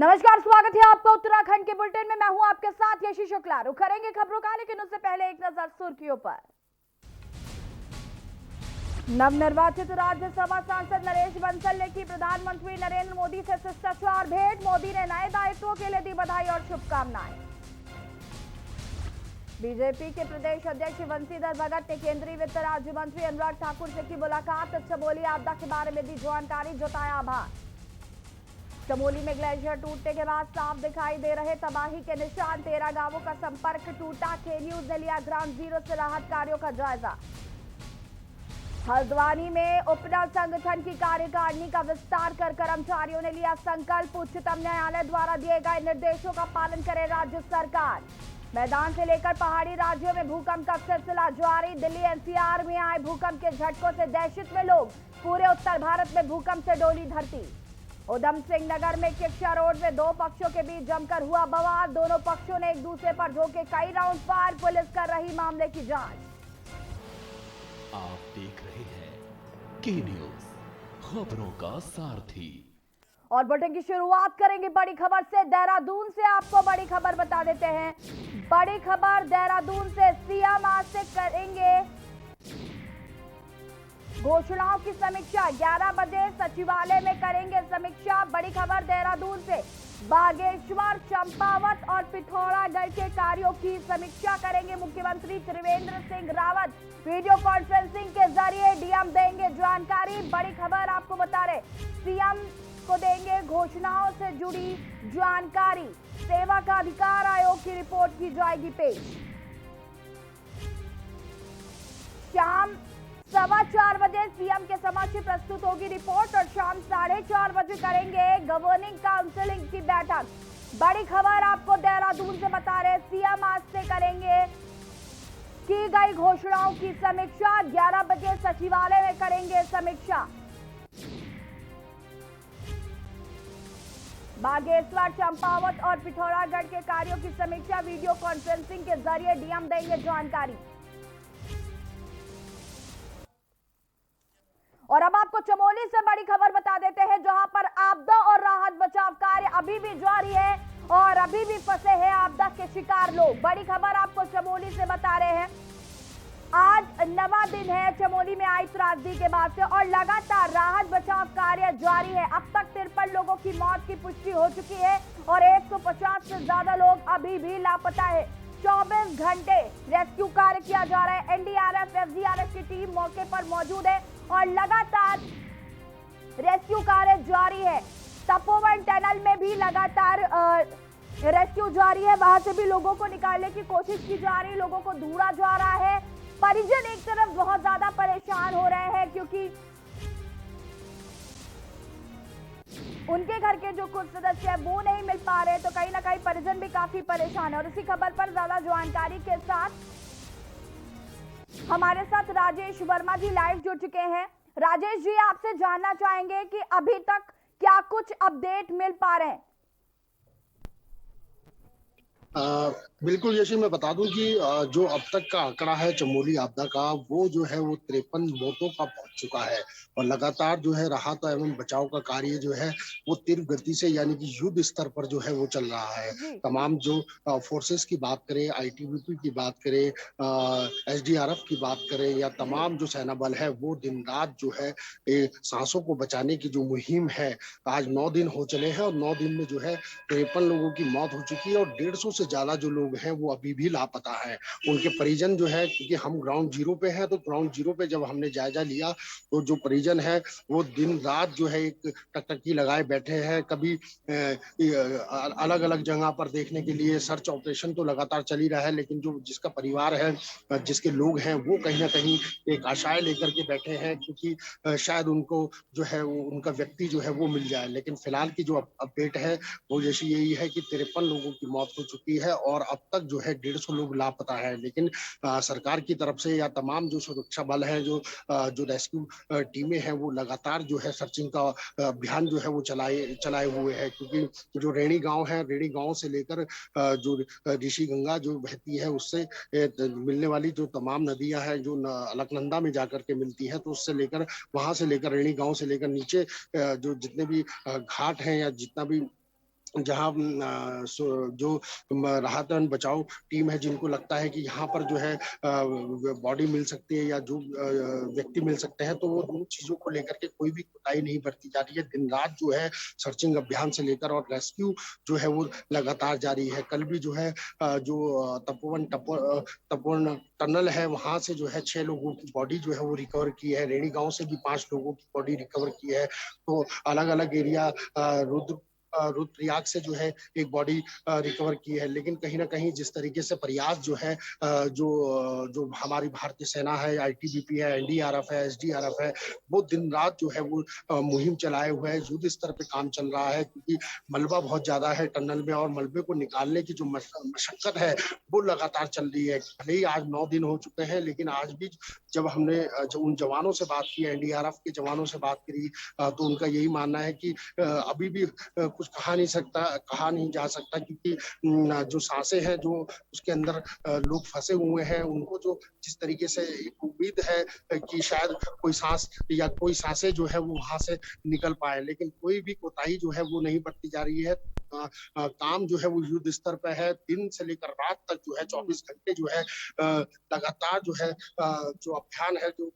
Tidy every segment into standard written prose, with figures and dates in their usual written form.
नमस्कार, स्वागत है आपका उत्तराखंड के बुलेटिन में। मैं हूं आपके साथ यशी शुक्ला। रुक करेंगे खबरों का, लेकिन उससे पहले एक नजर सुर्खियों पर। नवनिर्वाचित राज्यसभा सांसद नरेश बंसल ने की प्रधानमंत्री नरेंद्र मोदी से शिष्टाचार भेंट। मोदी ने नए दायित्वों के लिए दी बधाई और शुभकामनाएं। बीजेपी के प्रदेश अध्यक्ष बंशीधर भगत ने केंद्रीय वित्त राज्य मंत्री अनुराग ठाकुर से की मुलाकात। चमोली आपदा के बारे में दी जानकारी, जताया आभार। चमोली में ग्लेशियर टूटने के बाद साफ दिखाई दे रहे तबाही के निशान, 13 गांवों का संपर्क टूटा। के न्यूज ने लिया ग्राउंड जीरो से राहत कार्यों का जायजा। हल्द्वानी में उपनल संगठन की कार्यकारिणी का विस्तार कर कर्मचारियों ने लिया संकल्प। उच्चतम न्यायालय द्वारा दिए गए निर्देशों का पालन करे राज्य सरकार। मैदान से लेकर पहाड़ी राज्यों में भूकंप का सिलसिला जारी। दिल्ली एनसीआर में आए भूकंप के झटकों से दहशत में लोग। पूरे उत्तर भारत में भूकंप से डोली धरती। उधम सिंह नगर में किक्षा रोड में दो पक्षों के बीच जमकर हुआ बवाल। दोनों पक्षों ने एक दूसरे पर झोंके कई राउंड फायर। पुलिस कर रही मामले की जांच। आप देख रहे हैं के न्यूज, खबरों का सारथी। और बुलेटिन की शुरुआत करेंगे बड़ी खबर से। देहरादून से आपको बड़ी खबर बता देते हैं। बड़ी खबर देहरादून से, सीएम आज से करेंगे घोषणाओं की समीक्षा। 11 बजे सचिवालय में करेंगे समीक्षा। बड़ी खबर देहरादून से, बागेश्वर, चंपावत और पिथौरागढ़ के कार्यों की समीक्षा करेंगे मुख्यमंत्री त्रिवेंद्र सिंह रावत। वीडियो कॉन्फ्रेंसिंग के जरिए डीएम देंगे जानकारी। बड़ी खबर आपको बता रहे, सीएम को देंगे घोषणाओं से जुड़ी जानकारी। सेवा का अधिकार आयोग की रिपोर्ट की जाएगी पेश। शाम 4:15 बजे सीएम के समक्ष प्रस्तुत होगी रिपोर्ट और शाम 4:30 बजे करेंगे गवर्निंग काउंसिलिंग की बैठक। बड़ी खबर आपको देहरादून से बता रहे, सीएम आज से करेंगे की गई घोषणाओं की समीक्षा। 11 बजे सचिवालय में करेंगे समीक्षा। बागेश्वर, चंपावत और पिथौरागढ़ के कार्यों की समीक्षा वीडियो कॉन्फ्रेंसिंग के जरिए डीएम देंगे जानकारी। और अब आपको चमोली से बड़ी खबर बता देते हैं, जहां पर आपदा और राहत बचाव कार्य अभी भी जारी है और अभी भी फंसे हैं आपदा के शिकार लोग। बड़ी खबर आपको चमोली से बता रहे हैं। आज 9वां दिन है चमोली में आई त्रासदी के बाद से और लगातार राहत बचाव कार्य जारी है। अब तक 53 लोगों की मौत की पुष्टि हो चुकी है और 150 से ज्यादा लोग अभी भी लापता है। 24 घंटे रेस्क्यू कार्य किया जा रहा है। एनडीआरएफ, एसडीआरएफ की टीम मौके पर मौजूद है और लगातार रेस्क्यू कार्य जारी है। तपोवन टनल में भी लगातार रेस्क्यू जारी है। वहां से भी लोगों को निकालने की कोशिश की जा रही है, लोगों को ढूंढा जा रहा है। परिजन एक तरफ बहुत ज्यादा परेशान हो रहे हैं क्योंकि उनके घर के जो कुछ सदस्य हैं वो नहीं मिल पा रहे, तो कहीं ना कहीं परिजन भी काफी परेशान है। और इसी खबर पर ज्यादा जानकारी के साथ हमारे साथ राजेश वर्मा जी लाइव जुड़ चुके हैं। राजेश जी, आपसे जानना चाहेंगे कि अभी तक क्या कुछ अपडेट मिल पा रहे हैं? बिल्कुल यशी, मैं बता दूं कि जो अब तक का आंकड़ा है चमोली आपदा का, वो जो है वो 53 मौतों का पहुंच चुका है और लगातार जो है राहत एवं बचाव का कार्य जो है वो तीव्र गति से, यानी कि युद्ध स्तर पर जो है वो चल रहा है। तमाम जो फोर्सेस की बात करें, आईटीबीपी की बात करें, एसडीआरएफ की बात करें या तमाम जो सेना बल है, वो दिन रात जो है सांसों को बचाने की जो मुहिम है, आज 9 दिन हो चले हैं और 9 दिन में जो है 53 लोगों की मौत हो चुकी है और 150 से ज्यादा जो लोग हैं वो अभी भी लापता है। उनके परिजन जो है, क्योंकि हम ग्राउंड जीरो पे हैं, तो ग्राउंड जीरो पे जब हमने जायजा लिया तो जो परिजन है वो दिन रात जो है एक टकटकी लगाए बैठे हैं। कभी अलग अलग जगह पर देखने के लिए सर्च ऑपरेशन तो लगातार चल ही रहा है, लेकिन जो जिसका परिवार है, जिसके लोग हैं, वो कहीं ना कहीं एक आशाएं लेकर के बैठे हैं क्योंकि शायद उनको जो है उनका व्यक्ति जो है वो मिल जाए। लेकिन फिलहाल की जो अपडेट है वो जैसी यही है कि 53 लोगों की मौत हो चुकी है और अब तक जो है 150 लोग लापता है। लेकिन सरकार की तरफ से या तमाम जो सुरक्षा बल है, जो रेस्क्यू टीमें हैं, वो लगातार जो है सर्चिंग का अभियान जो है वो चलाए हुए है। क्योंकि जो रेणी गांव है, रेणी गांव से लेकर जो ऋषि गंगा जो बहती है, उससे मिलने वाली जो तमाम नदियां हैं जो अलकनंदा में जाकर के मिलती है, तो उससे लेकर वहां से लेकर रेणी गांव से लेकर नीचे जो जितने भी घाट हैं या जितना भी जहाँ जो राहत एवं बचाव टीम है, जिनको लगता है कि यहाँ पर जो है बॉडी मिल सकती है या जो व्यक्ति मिल सकते हैं, तो वो उन चीजों को लेकर के कोई भी कोताही नहीं बरती जा रही है। दिन रात जो है सर्चिंग अभियान से लेकर और रेस्क्यू जो है वो लगातार जारी है। कल भी जो है तपोवन टनल है, वहां से जो है 6 लोगों की बॉडी जो है वो रिकवर की है। रेणी गांव से भी 5 लोगों की बॉडी रिकवर की है। तो अलग अलग एरिया रुद्रप्रयाग से जो है एक बॉडी रिकवर की है। लेकिन कहीं ना कहीं जिस तरीके से प्रयास जो है जो हमारी भारतीय सेना है, आईटीबीपी है, एनडीआरएफ है, एसडीआरएफ है, वो दिन रात जो है वो मुहिम चलाए हुए है। युद्ध स्तर पे काम चल रहा है, क्योंकि मलबा बहुत ज्यादा है टनल में और मलबे को निकालने की जो मशक्कत है वो लगातार चल रही है। भले ही आज 9 दिन हो चुके हैं, लेकिन आज भी जब हमने उन जवानों से बात की, एनडीआरएफ के जवानों से बात करी, तो उनका यही मानना है कि अभी भी कुछ कहा नहीं जा सकता, क्योंकि जो सांसें हैं जो उसके अंदर लोग फंसे हुए हैं, उनको जो जिस तरीके से एक उम्मीद है कि शायद कोई सांस या कोई सांसें जो है वो वहां से निकल पाए, लेकिन कोई भी कोताही जो है वो नहीं बरती जा रही है। काम जो है वो युद्ध स्तर पर है। दिन से लेकर रात तक जो है 24 घंटे जो है लगातार जो है जो अभियान है, जो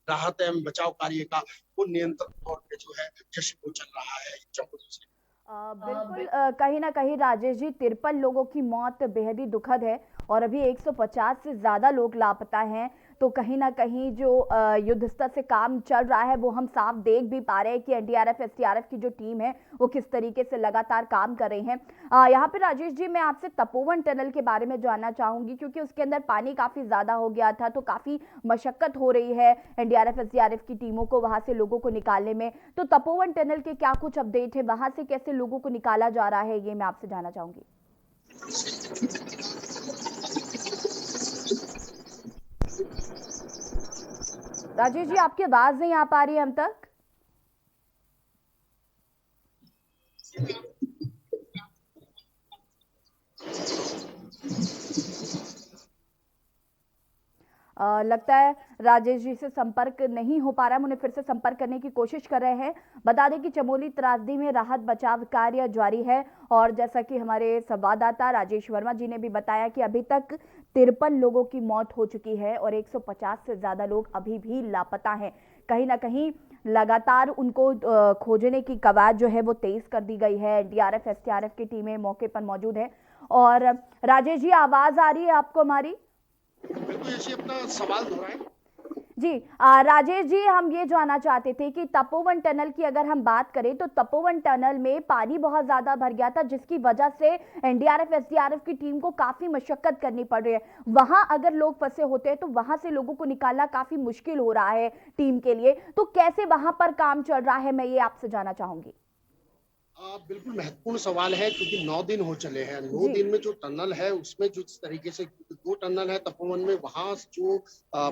राहत एवं बचाव कार्य का, वो नियंत्रित तौर पे जो है जश्न चल रहा है चंबल से। बिल्कुल कहीं ना कहीं राजेश जी 53 लोगों की मौत बेहद ही दुखद है और अभी 150 से ज्यादा लोग लापता हैं। तो कहीं ना कहीं जो युद्ध स्तर से काम चल रहा है वो हम साफ देख भी पा रहे हैं कि एनडीआरएफ एसडीआरएफ की जो टीम है वो किस तरीके से लगातार काम कर रही है। यहाँ पे राजेश जी मैं आपसे तपोवन टनल के बारे में जानना चाहूंगी, क्योंकि उसके अंदर पानी काफी ज्यादा हो गया था, तो काफी मशक्कत हो रही है एनडीआरएफ एसडीआरएफ की टीमों को वहां से लोगों को निकालने में। तो तपोवन टनल के क्या कुछ अपडेट है, वहां से कैसे लोगों को निकाला जा रहा है, ये मैं आपसे जानना चाहूंगी। राजेश जी आपकी आवाज नहीं आ पा रही है हम तक। लगता है राजेश जी से संपर्क नहीं हो पा रहा है, उन्हें फिर से संपर्क करने की कोशिश कर रहे हैं। बता दें कि चमोली त्रासदी में राहत बचाव कार्य जारी है और जैसा कि हमारे संवाददाता राजेश वर्मा जी ने भी बताया कि अभी तक 53 लोगों की मौत हो चुकी है और 150 से ज्यादा लोग अभी भी लापता हैं। कहीं ना कहीं लगातार उनको खोजने की कवायद जो है वो तेज कर दी गई है। एनडीआरएफ एसडीआरएफ की टीमें मौके पर मौजूद है। और राजेश जी आवाज आ रही है आपको हमारी? बिल्कुल, ऐसे अपना सवाल दोहराएं। जी राजेश जी हम ये जानना चाहते थे कि तपोवन टनल की अगर हम बात करें तो तपोवन टनल में पानी बहुत ज्यादा भर गया था, जिसकी वजह से एनडीआरएफ एसडीआरएफ की टीम को काफी मशक्कत करनी पड़ रही है। वहां अगर लोग फंसे होते हैं तो वहां से लोगों को निकालना काफी मुश्किल हो रहा है टीम के लिए। तो कैसे वहां पर काम चल रहा है, मैं ये आपसे जानना चाहूंगी। बिल्कुल महत्वपूर्ण सवाल है, क्योंकि 9 दिन हो चले हैं। 9 दिन में जो टनल है उसमें जो जिस तरीके से 2 टनल है तपोवन में, वहां जो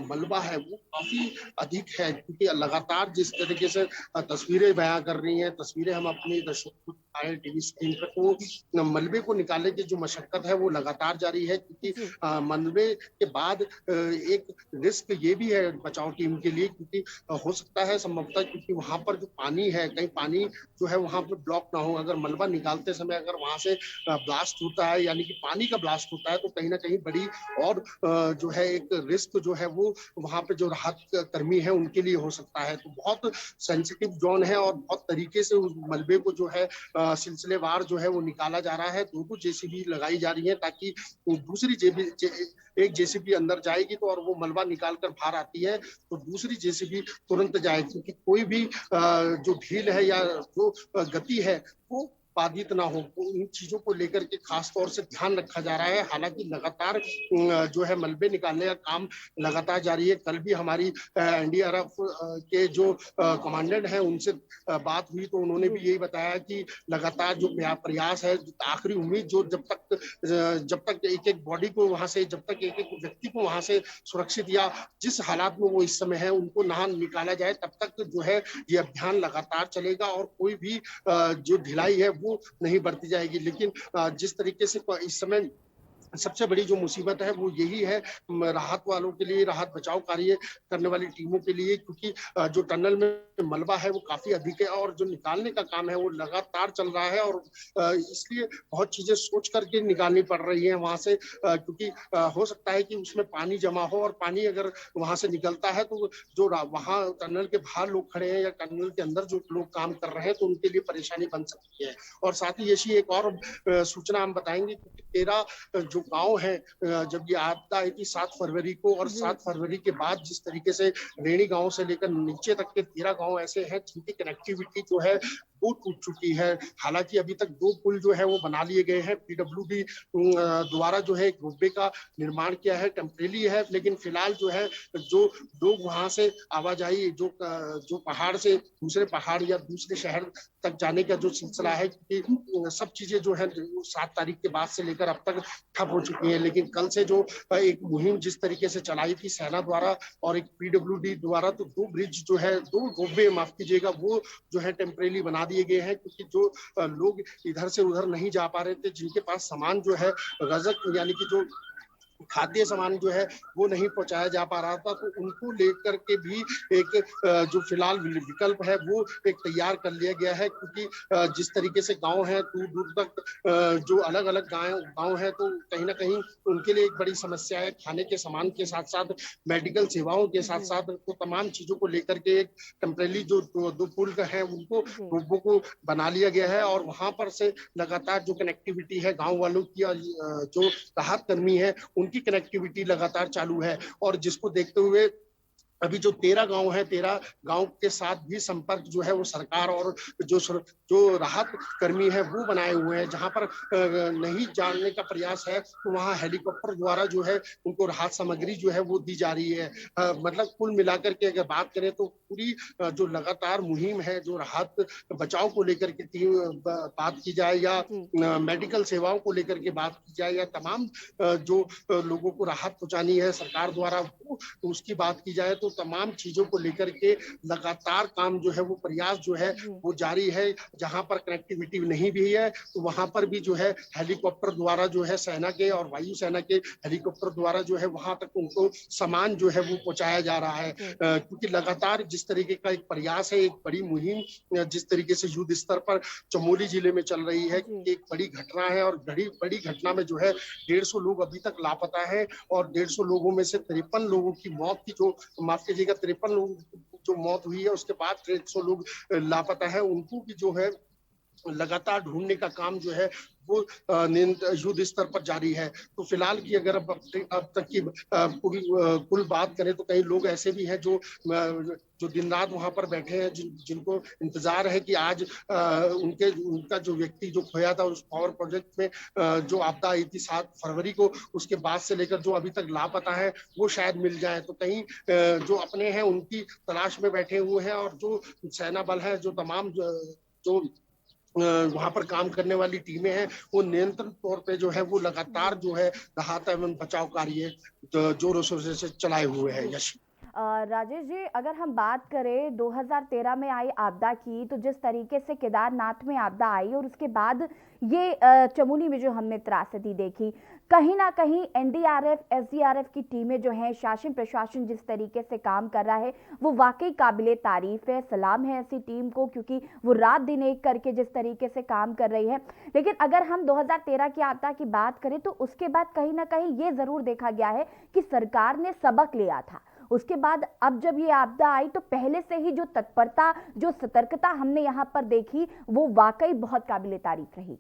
मलबा है वो काफी अधिक है, क्योंकि लगातार जिस तरीके से तस्वीरें बयां कर रही हैं, तस्वीरें हम अपने दर्शकों को आए टीवी स्क्रीन पर, तो मलबे को निकालने की जो मशक्कत है वो लगातार जारी है। क्योंकि मलबे के बाद एक रिस्क ये भी है बचाव टीम के लिए, क्योंकि हो सकता है संभवतः, क्योंकि वहां पर जो पानी है, कहीं पानी जो है वहां पर ब्लॉक ना हो। अगर मलबा निकालते समय अगर वहां से ब्लास्ट होता है, यानी कि पानी का ब्लास्ट होता है, तो कहीं ना कहीं बड़ी और जो है एक रिस्क जो है वो वहां पे जो राहत कर्मी है उनके लिए हो सकता है। तो बहुत सेंसिटिव जोन है और बहुत तरीके से उस मलबे को जो है सिलसिलेवार जो है वो निकाला जा रहा है। 2 जेसीबी लगाई जा रही है, ताकि दूसरी एक जेसीबी अंदर जाएगी तो और वो मलबा निकाल कर बाहर आती है तो दूसरी जेसीबी तुरंत जाए, क्योंकि कोई भी जो ढील है या जो गति है वो बाधित ना हो। तो इन चीजों को लेकर के खास तौर से ध्यान रखा जा रहा है। हालांकि लगातार जो है मलबे निकालने का काम लगातार जारी है। कल भी हमारी एनडीआरएफ के जो कमांडेंट हैं उनसे बात हुई, तो उन्होंने भी यही बताया कि लगातार जो प्रयास है, आखिरी उम्मीद जो जब तक एक एक बॉडी को वहां से, जब तक एक एक व्यक्ति को वहां से सुरक्षित या जिस हालात में वो इस समय है उनको ना निकाला जाए, तब तक जो है ये अभियान लगातार चलेगा और कोई भी जो ढिलाई है वो नहीं बरती जाएगी। लेकिन जिस तरीके से इस समय सबसे बड़ी जो मुसीबत है वो यही है राहत वालों के लिए, राहत बचाव कार्य करने वाली टीमों के लिए, क्योंकि जो टनल में मलबा है वो काफी अधिक है और जो निकालने का काम है वो लगातार चल रहा है, और इसलिए बहुत चीजें सोच करके निकालनी पड़ रही है वहां से, क्योंकि हो सकता है कि उसमें पानी जमा हो, और पानी अगर वहां से निकलता है तो जो वहां टनल के बाहर लोग खड़े हैं या टनल के अंदर जो लोग काम कर रहे हैं तो उनके लिए परेशानी बन सकती है। और साथ ही यशी एक और सूचना हम बताएंगे कि 13 जो गांव है, जब ये आपदा आई थी 7 फरवरी को, और जी 7 फरवरी के बाद जिस तरीके से रेणी गांव से लेकर नीचे तक के 13 गांव ऐसे हैं जिनकी कनेक्टिविटी जो है वो टूट चुकी है। हालांकि अभी तक 2 पुल जो है वो बना लिए गए हैं, पीडब्ल्यूडी द्वारा जो है एक रोपवे का निर्माण किया है, टेम्परेरी है, लेकिन फिलहाल जो है जो लोग वहां से आवाजाही जो पहाड़ से दूसरे पहाड़ या दूसरे शहर तक जाने का जो सिलसिला है, क्योंकि सब चीजें जो है 7 तारीख के बाद से लेकर अब तक ठप हो चुकी है, लेकिन कल से जो एक मुहिम जिस तरीके से चलाई थी सेना द्वारा और एक पीडब्ल्यूडी द्वारा, तो 2 ब्रिज जो है 2 रोपवे माफ कीजिएगा वो जो है टेम्परेरी बना दिए गए हैं, क्योंकि जो लोग इधर से उधर नहीं जा पा रहे थे, जिनके पास सामान जो है रजक यानी कि जो खाद्य सामान जो है वो नहीं पहुंचाया जा पा रहा था, तो उनको लेकर के भी एक जो फिलहाल विकल्प है वो एक तैयार कर लिया गया है, क्योंकि जिस तरीके से गांव है दूर दूर तक जो अलग अलग गांव है, तो कहीं ना कहीं उनके लिए एक बड़ी समस्या है। खाने के सामान के साथ साथ मेडिकल सेवाओं के साथ साथ तो तमाम चीजों को लेकर के एक टेम्परेरी जो 2 पुल है उनको रोबो को बना लिया गया है, और वहां पर से लगातार जो कनेक्टिविटी है गाँव वालों की और जो राहत कर्मी है उनकी कनेक्टिविटी लगातार चालू है, और जिसको देखते हुए अभी जो 13 गांव है 13 गांव के साथ भी संपर्क जो है वो सरकार और जो राहत कर्मी है वो बनाए हुए हैं। जहां पर नहीं जानने का प्रयास है तो वहां हेलीकॉप्टर द्वारा जो है उनको राहत सामग्री जो है वो दी जा रही है। मतलब कुल मिलाकर के अगर बात करें तो पूरी जो लगातार मुहिम है जो राहत बचाव को लेकर के बात की जाए या मेडिकल सेवाओं को लेकर के बात की जाए या तमाम जो लोगों को राहत पहुंचानी है सरकार द्वारा वो उसकी बात की जाए, तो तमाम चीजों को लेकर के लगातार काम जो है वो प्रयास जो है वो जारी है। जहां पर कनेक्टिविटी नहीं भी है तो वहां पर भी जो है हेलीकॉप्टर द्वारा जो है सेना के और वायुसेना के हेलीकॉप्टर द्वारा जो है वहां तक उनको सामान जो है वो पहुंचाया जा रहा है, क्योंकि लगातार जिस तरीके का एक प्रयास है, एक बड़ी मुहिम जिस तरीके से युद्ध स्तर पर चमोली जिले में चल रही है, एक बड़ी घटना है और बड़ी घटना में जो है 150 लोग अभी तक लापता है और 150 लोगों में से 53 लोगों की मौत की जो माफ कीजिएगा 53 लोग जो मौत हुई है उसके बाद 150 लोग लापता है, उनको भी जो है लगातार ढूंढने का काम जो है वो युद्ध स्तर पर जारी है। तो फिलहाल की अगर अब तक की पूरी कुल बात करें तो कई लोग ऐसे भी हैं जो दिन रात वहां पर बैठे हैं, जिनको इंतजार है कि आज उनका जो व्यक्ति जो खोया था उस पावर प्रोजेक्ट में जो आपदा आई थी 7 फरवरी को, उसके बाद से लेकर जो अभी तक लापता है वो शायद मिल जाए। तो कहीं जो अपने हैं उनकी तलाश में बैठे हुए हैं और जो सेना बल है जो तमाम जो वहां पर काम करने वाली टीमें हैं वो नियंत्रण तौर पे जो है वो लगातार जो है राहत एवं बचाव कार्य जोरों शोरों से चलाए हुए हैं। यश राजेश जी, अगर हम बात करें 2013 में आई आपदा की, तो जिस तरीके से केदारनाथ में आपदा आई और उसके बाद ये चमोली में जो हमने त्रासदी देखी, कहीं ना कहीं एनडीआरएफ एसडीआरएफ की टीमें जो हैं, शासन प्रशासन जिस तरीके से काम कर रहा है वो वाकई काबिले तारीफ है, सलाम है ऐसी टीम को, क्योंकि वो रात दिन एक करके जिस तरीके से काम कर रही है। लेकिन अगर हम 2013 की आपदा की बात करें तो उसके बाद कहीं ना कहीं ये जरूर देखा गया है कि सरकार ने सबक लिया था। उसके बाद अब जब ये आपदा आई तो पहले से ही जो तत्परता जो सतर्कता हमने यहाँ पर देखी वो वाकई बहुत काबिले तारीफ रही।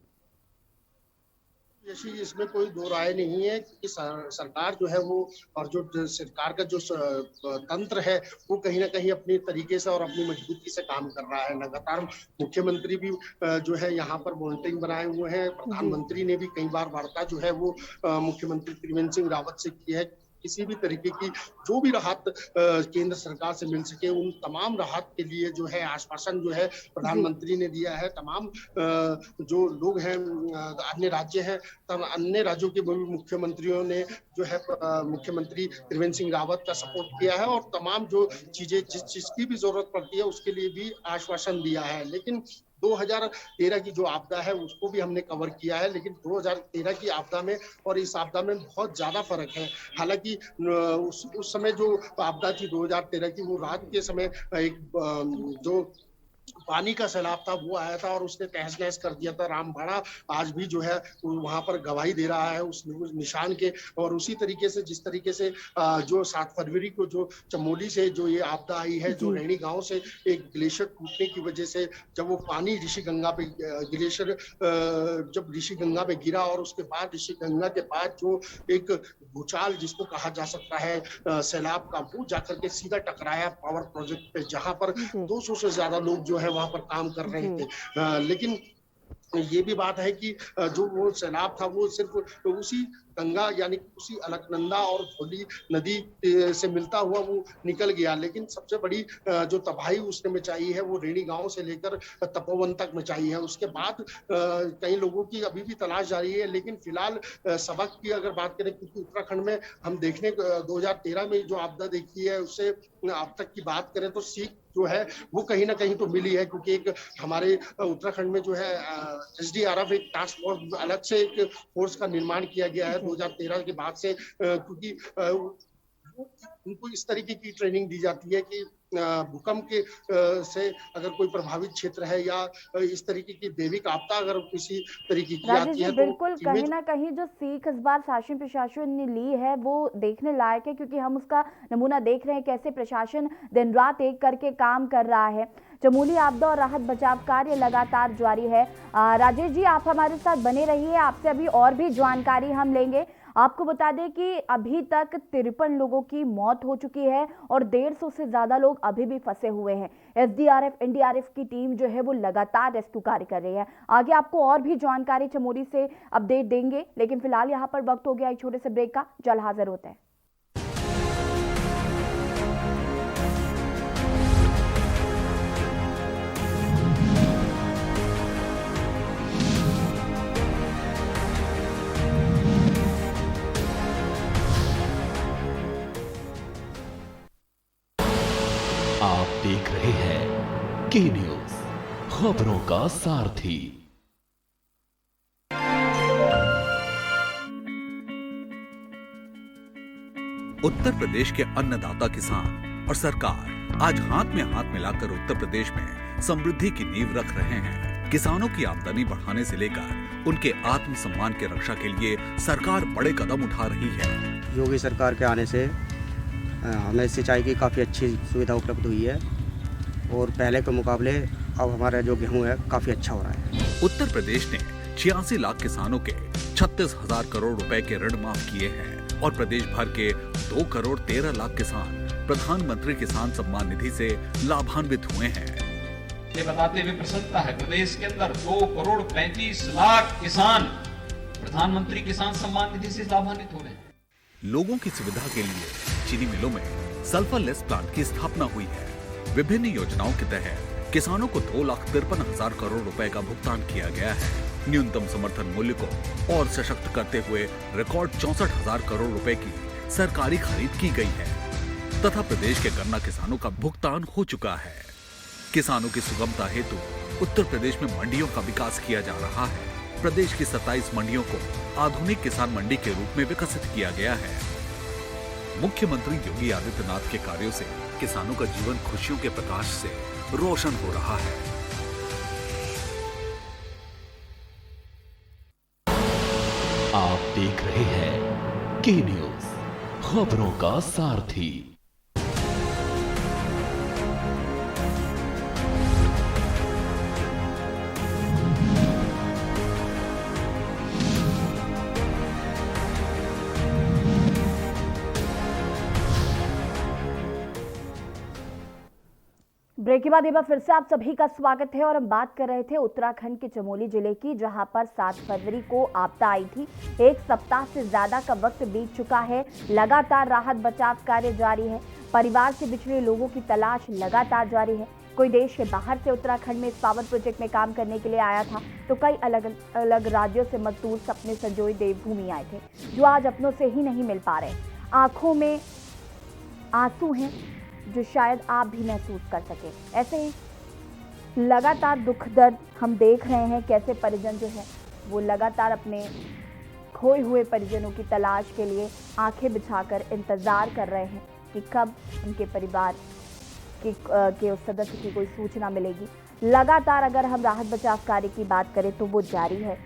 जैसे इसमें कोई दो राय नहीं है कि सरकार जो है वो और जो सरकार का जो तंत्र है वो कहीं ना कहीं अपने तरीके से और अपनी मजबूती से काम कर रहा है। लगातार मुख्यमंत्री भी जो है यहाँ पर मॉनिटरिंग बनाए हुए हैं, प्रधानमंत्री ने भी कई बार वार्ता जो है वो मुख्यमंत्री त्रिवेंद्र सिंह रावत से की है। किसी भी तरीके की जो भी राहत केंद्र सरकार से मिल सके उन तमाम राहत के लिए जो है आश्वासन जो है प्रधानमंत्री ने दिया है। तमाम जो लोग हैं अन्य राज्य हैं तब अन्य राज्यों के मुख्यमंत्रियों ने जो है मुख्यमंत्री त्रिवेंद्र सिंह रावत का सपोर्ट किया है और तमाम जो चीजें जिस चीज की भी जरूरत पड़ती है उसके लिए भी आश्वासन दिया है। लेकिन 2013 की जो आपदा है उसको भी हमने कवर किया है, लेकिन 2013 की आपदा में और इस आपदा में बहुत ज्यादा फर्क है। हालांकि उस समय जो आपदा थी 2013 की, वो रात के समय एक जो पानी का सैलाब था वो आया था और उसने तहस नहस कर दिया था रामबाड़ा। आज भी जो है वहां पर गवाही दे रहा है उस निशान के। और उसी तरीके से जिस तरीके से जो 7 फरवरी को जो चमोली से जो ये आपदा आई है, जो जी। रैणी गांव से एक ग्लेशियर टूटने की वजह से जब वो पानी ऋषि गंगा पे ग्लेशियर जब ऋषि गंगा पे गिरा और उसके बाद ऋषि गंगा के बाद जो एक भूचाल जिसको कहा जा सकता है सैलाब का, वो जाकर के सीधा टकराया पावर प्रोजेक्ट पे, जहां पर जी। 200 से ज्यादा लोग जो है वहां पर काम कर रहे जी। थे। लेकिन ये भी बात है कि जो वो सैलाब था वो सिर्फ उसी गंगा यानी उसी अलकनंदा और धौली नदी से मिलता हुआ वो निकल गया, लेकिन सबसे बड़ी जो तबाही उसने मचाई है वो रेणी गांव से लेकर तपोवन तक मचाई है। उसके बाद कई लोगों की अभी भी तलाश जारी है, लेकिन फिलहाल सबक की अगर बात करें, क्योंकि उत्तराखंड में हम देखने 2013 में जो आपदा देखी है उससे अब तक की बात करें तो सीख जो है वो कहीं ना कहीं तो मिली है, क्योंकि एक हमारे उत्तराखंड में जो है SDRF एक टास्क फोर्स अलग से एक फोर्स का निर्माण किया गया है 2013 के बाद से, क्योंकि उनको इस तरीके की ट्रेनिंग दी जाती है कि भूकंप के से अगर कोई प्रभावित क्षेत्र है या इस तरीके की दैविक आपदा अगर किसी तरीके की राजेश आती जी, है तो बिल्कुल कहीं ना कहीं जो सीख इस बार शासन प्रशासन ने ली है वो देखने लायक है, क्योंकि हम उसका नमूना देख रहे हैं कैसे प्रशासन दिन रात एक करके काम कर रहा है। चमोली आपदा और राहत बचाव कार्य लगातार जारी है। राजेश जी, आप हमारे साथ बने रहिए, आपसे अभी और भी जानकारी हम लेंगे। आपको बता दें कि अभी तक 53 लोगों की मौत हो चुकी है और 150 से ज्यादा लोग अभी भी फंसे हुए हैं। SDRF NDRF की टीम जो है वो लगातार रेस्क्यू कार्य कर रही है। आगे आपको और भी जानकारी चमोली से अपडेट देंगे, लेकिन फिलहाल यहाँ पर वक्त हो गया एक छोटे से ब्रेक का। जल्द हाजिर होते हैं। आप देख रहे हैं के न्यूज, खबरों का सारथी। उत्तर प्रदेश के अन्नदाता किसान और सरकार आज हाथ में हाथ मिलाकर उत्तर प्रदेश में समृद्धि की नींव रख रहे हैं। किसानों की आमदनी बढ़ाने से लेकर उनके आत्मसम्मान की रक्षा के लिए सरकार बड़े कदम उठा रही है। योगी सरकार के आने से हमें सिंचाई की काफ़ी अच्छी सुविधा उपलब्ध हुई है और पहले के मुकाबले अब हमारा जो गेहूं है काफ़ी अच्छा हो रहा है। उत्तर प्रदेश ने 86 लाख किसानों के 36,000 करोड़ रुपए के ऋण माफ किए हैं और प्रदेश भर के 2 करोड़ 13 लाख किसान प्रधानमंत्री किसान सम्मान निधि से लाभान्वित हुए हैं। ये बताते हुए प्रसन्नता है, प्रदेश के अंदर 2 करोड़ 35 लाख किसान प्रधानमंत्री किसान सम्मान निधि से लाभान्वित हो रहे हैं। लोगों की सुविधा के लिए चीनी मिलों में सल्फरलेस प्लांट की स्थापना हुई है। विभिन्न योजनाओं के तहत किसानों को 2,53,000 करोड़ रुपए का भुगतान किया गया है। न्यूनतम समर्थन मूल्य को और सशक्त करते हुए रिकॉर्ड 64,000 करोड़ रुपए की सरकारी खरीद की गई है तथा प्रदेश के गन्ना किसानों का भुगतान हो चुका है। किसानों की सुगमता हेतु उत्तर प्रदेश में मंडियों का विकास किया जा रहा है। प्रदेश की 27 मंडियों को आधुनिक किसान मंडी के रूप में विकसित किया गया है। मुख्यमंत्री योगी आदित्यनाथ के कार्यों से किसानों का जीवन खुशियों के प्रकाश से रोशन हो रहा है। आप देख रहे हैं के न्यूज, खबरों का सारथी। ब्रेक के बाद एक बार फिर से आप सभी का स्वागत है और हम बात कर रहे थे उत्तराखंड के चमोली जिले की, जहां पर 7 फरवरी को आपदा आई थी। एक सप्ताह से ज्यादा का वक्त बीत चुका है, लगातार राहत बचाव कार्य जारी है। परिवार से बिछड़े लोगों की तलाश लगातार जारी है। कोई देश के बाहर से उत्तराखंड में इस पावर प्रोजेक्ट में काम करने के लिए आया था, तो कई अलग अलग राज्यों से मजदूर सपने संजोए देवभूमि आए थे, जो आज अपनों से ही नहीं मिल पा रहे। आंखों में आंसू हैं जो शायद आप भी महसूस कर सके। ऐसे ही लगातार दुख दर्द हम देख रहे हैं, कैसे परिजन जो है वो लगातार अपने खोए हुए परिजनों की तलाश के लिए आंखें बिछाकर इंतजार कर रहे हैं कि कब उनके परिवार के उस सदस्य की कोई सूचना मिलेगी। लगातार अगर हम राहत बचाव कार्य की बात करें तो वो जारी है।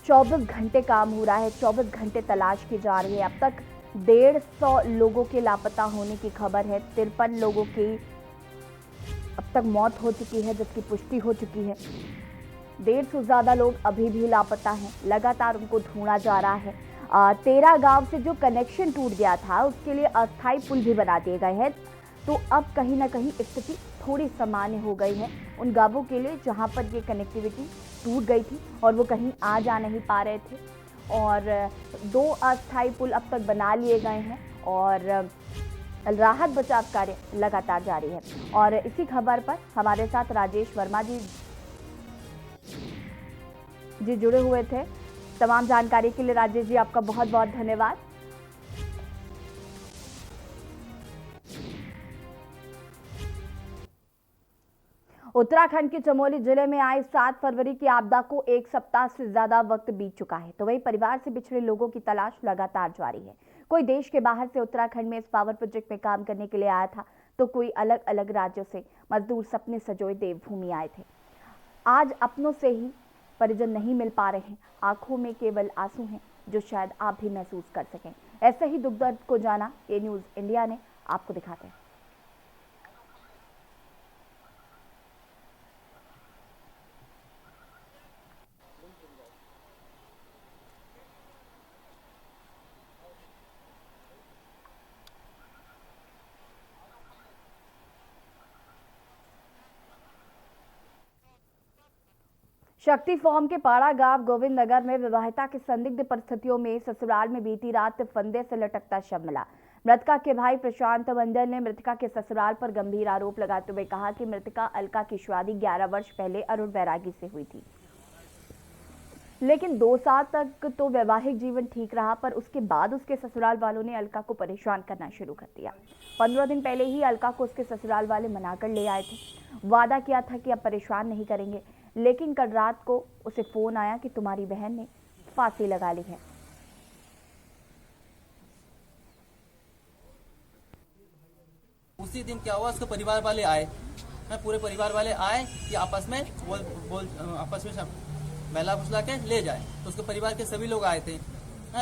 24 घंटे काम हो रहा है, 24 घंटे तलाश की जा रही है। अब तक 150 लोगों के लापता होने की खबर है। 53 लोगों की अब तक मौत हो चुकी है, जिसकी पुष्टि हो चुकी है। 150 से ज्यादा लोग अभी भी लापता हैं, लगातार उनको ढूंढा जा रहा है। 13 गांव से जो कनेक्शन टूट गया था उसके लिए अस्थायी पुल भी बना दिए गए हैं, तो अब कहीं ना कहीं स्थिति थोड़ी सामान्य हो गई है उन गांवों के लिए जहां पर ये कनेक्टिविटी टूट गई थी और वो कहीं आ जा नहीं पा रहे थे। और 2 अस्थायी पुल अब तक बना लिए गए हैं और राहत बचाव कार्य लगातार जारी है। और इसी खबर पर हमारे साथ राजेश वर्मा जी जुड़े हुए थे। तमाम जानकारी के लिए राजेश जी आपका बहुत बहुत धन्यवाद। उत्तराखंड के चमोली जिले में आई 7 फरवरी की आपदा को 1 सप्ताह से ज्यादा वक्त बीत चुका है, तो वही परिवार से बिछड़े लोगों की तलाश लगातार जारी है। कोई देश के बाहर से उत्तराखंड में इस पावर प्रोजेक्ट में काम करने के लिए आया था, तो कोई अलग अलग राज्यों से मजदूर सपने सजोए देवभूमि आए थे। आज अपनों से ही परिजन नहीं मिल पा रहे हैं, आंखों में केवल आंसू हैं जो शायद आप भी महसूस कर सकें। ऐसे ही दुख दर्द को जाना ये न्यूज इंडिया ने आपको दिखाते हैं। शक्ति फॉर्म के पाड़ा गांव गोविंद नगर में विवाहिता की संदिग्ध परिस्थितियों में ससुराल में बीती रात फंदे से लटकता शव मिला। मृतका के भाई प्रशांत मंडल ने मृतका के ससुराल पर गंभीर आरोप लगाते हुए कहा कि मृतका अलका की शादी 11 वर्ष पहले अरुण बैरागी से हुई थी, लेकिन 2 साल तक तो वैवाहिक जीवन ठीक रहा, पर उसके बाद उसके ससुराल वालों ने अलका को परेशान करना शुरू कर दिया। 15 दिन पहले ही अलका को उसके ससुराल वाले मनाकर ले आए थे। वादा किया था कि अब परेशान नहीं करेंगे, लेकिन कल रात को उसे फोन आया कि तुम्हारी बहन ने फांसी लगा ली है। उसी दिन क्या हुआ, उसके परिवार वाले आए, पूरे परिवार वाले आए कि आपस में आपस में महिला फुसला के ले जाए। तो उसके परिवार के सभी लोग आए थे,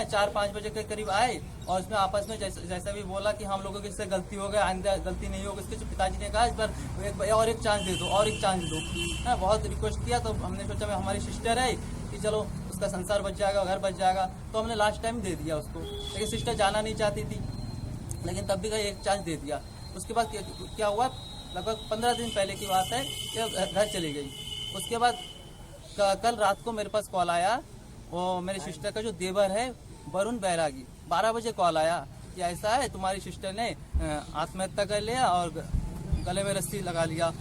4-5 बजे के करीब आए और उसमें आपस में जैसा भी बोला कि हम लोगों की इससे गलती हो गई, आइंदा गलती नहीं होगी। इसके पिताजी ने कहा इस बार और एक चांस दे दो, और एक चांस दो। बहुत रिक्वेस्ट किया तो हमने सोचा हमारी सिस्टर है कि चलो उसका संसार बच जाएगा, घर बच जाएगा, तो हमने लास्ट टाइम दे दिया उसको। लेकिन सिस्टर जाना नहीं चाहती थी, लेकिन तब भी एक चांस दे दिया। उसके बाद क्या हुआ, लगभग 15 दिन पहले की बात है कि घर चली गई। उसके बाद कल रात को मेरे पास कॉल आया, वो मेरे सिस्टर का जो देवर है वरुण बैरागी, 12 बजे कॉल आया कि ऐसा है तुम्हारी सिस्टर ने आत्महत्या कर लिया और गले में रस्सी लगा लिया।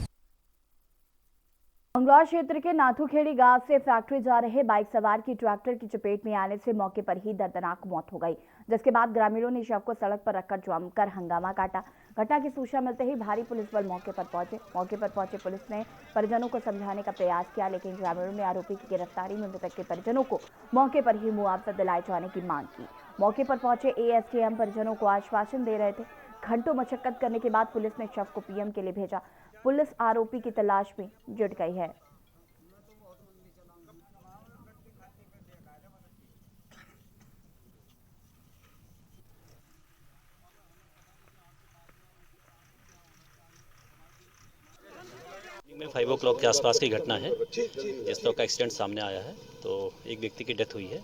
मंगलौर क्षेत्र के नाथूखेड़ी गांव से फैक्ट्री जा रहे बाइक सवार की ट्रैक्टर की चपेट में आने से मौके पर ही दर्दनाक मौत हो गई, जिसके बाद ग्रामीणों ने शव को सड़क पर रखकर जमकर हंगामा काटा। घटना की सूचना मिलते ही भारी पुलिस बल मौके पर पहुंचे। पुलिस ने परिजनों को समझाने का प्रयास किया, लेकिन ग्रामीणों ने आरोपी की गिरफ्तारी में मृतक के परिजनों को मौके पर ही मुआवजा दिलाए जाने की मांग की। मौके पर पहुंचे एएसकेएम परिजनों को आश्वासन दे रहे थे। घंटों मशक्कत करने के बाद पुलिस ने शव को पीएम के लिए भेजा। पुलिस आरोपी की तलाश में जुट गई है। में 5 o'clock के आसपास की घटना है, जिस तरह का एक्सीडेंट सामने आया है। तो एक व्यक्ति की डेथ हुई है।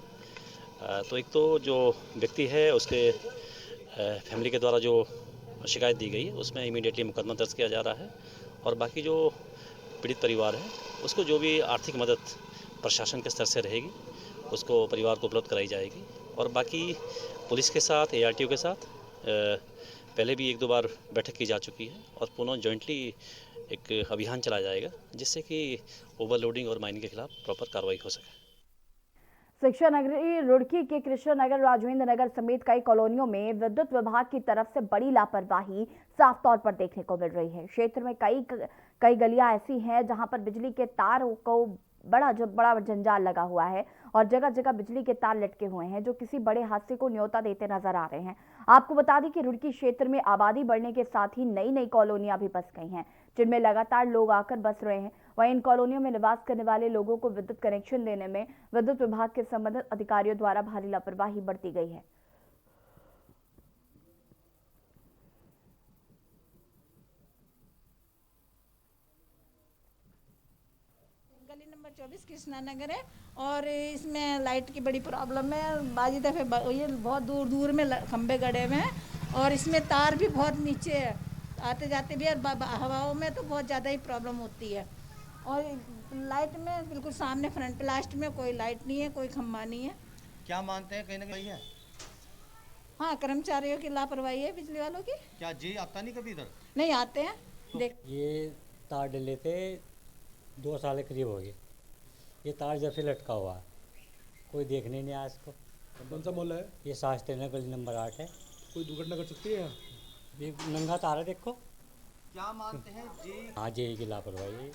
तो एक तो जो व्यक्ति है उसके फैमिली के द्वारा जो शिकायत दी गई उसमें इमीडिएटली मुकदमा दर्ज किया जा रहा है, और बाकी जो पीड़ित परिवार है उसको जो भी आर्थिक मदद प्रशासन के स्तर से रहेगी उसको परिवार को उपलब्ध कराई जाएगी। और बाकी पुलिस के साथ, ARTO के साथ पहले भी 1-2 बार बैठक की जा चुकी है, और पुनः जॉइंटली एक अभियान चलाया जाएगा जिससे कि ओवरलोडिंग और माइनिंग के खिलाफ प्रॉपर कार्रवाई हो सके। शिक्षा नगरी रुड़की के कृष्ण नगर, राजेंद्र नगर समेत कई कॉलोनियों में विद्युत विभाग की तरफ से बड़ी लापरवाही साफ तौर पर देखने को मिल रही है। क्षेत्र में कई गलियां ऐसी हैं जहां पर बिजली के तार को बड़ा जंजाल लगा हुआ है और जगह जगह बिजली के तार लटके हुए हैं जो किसी बड़े हादसे को न्योता देते नजर आ रहे हैं। आपको बता दें कि रुड़की क्षेत्र में आबादी बढ़ने के साथ ही नई कॉलोनियां भी बस गई हैं जिनमें लगातार लोग आकर बस रहे हैं। वहीं इन कॉलोनियों में निवास करने वाले लोगों को विद्युत कनेक्शन देने में विद्युत विभाग के संबंधित अधिकारियों द्वारा भारी लापरवाही बरती गई है। गली नंबर 24 कृष्णा नगर है और इसमें लाइट की बड़ी प्रॉब्लम है। बाजी दफे ये बहुत दूर दूर में खंबे गड़े हुए हैं और इसमें तार भी बहुत नीचे है, आते जाते भी और हवाओं में तो बहुत ज़्यादा ही प्रॉब्लम होती है। और लाइट में बिल्कुल सामने फ्रंट ब्लास्ट में कोई लाइट नहीं है, कोई खंबा नहीं है। क्या मानते हैं कहीं ना कहीं है? हाँ, कर्मचारियों की लापरवाही है बिजली वालों की। क्या जी आता नहीं कभी इधर? नहीं आते हैं। देख ये तार डले थे 2 साल के करीब हो गए, ये तार जब से लटका हुआ है, कोई देखने नहीं आया इसको। कौन सा मोहल्ला है? ये शास्त्री नगर गली नंबर 8 है। कोई दुर्घटना कर सकती है यहाँ? ये नंगा तार है, देखो। क्या मानते हैं जी? हाँ, जेई की लापरवाही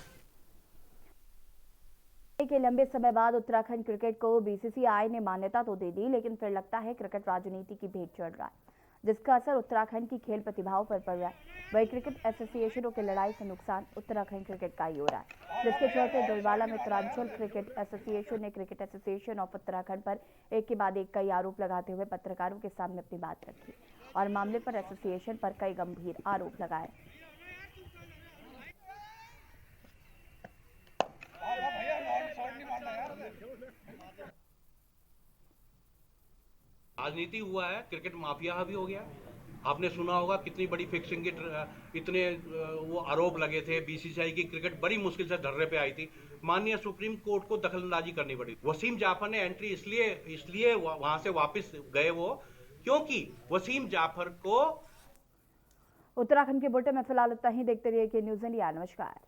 के लंबे समय बाद उत्तराखंड क्रिकेट को बीसीसीआई ने मान्यता तो दे दी, लेकिन फिर लगता है क्रिकेट राजनीति की भेंट चढ़ रहा है जिसका असर उत्तराखंड की खेल प्रतिभाओं पर पड़ रहा है। वही क्रिकेट एसोसिएशनों की लड़ाई से नुकसान उत्तराखंड क्रिकेट का ही हो रहा है, जिसके चलते डोईवाला में उत्तरांचल क्रिकेट एसोसिएशन ने क्रिकेट एसोसिएशन ऑफ उत्तराखंड पर एक के बाद एक कई आरोप लगाते हुए पत्रकारों के सामने अपनी बात रखी और मामले पर एसोसिएशन पर कई गंभीर आरोप लगाए। राजनीति हुआ है, क्रिकेट माफिया भी हो गया। आपने सुना होगा कितनी बड़ी फिक्सिंग के इतने वो आरोप लगे थे। बीसीसीआई की क्रिकेट बड़ी मुश्किल से धर्रे पे आई थी। माननीय सुप्रीम कोर्ट को दखलंदाजी करनी पड़ी। वसीम जाफर ने एंट्री इसलिए वहां से वापस गए वो, क्योंकि वसीम जाफर को उत्तराखंड के बुलेटिन में फिलहाल इतना ही। देखते रहिए के न्यूज़ इंडिया। नमस्कार।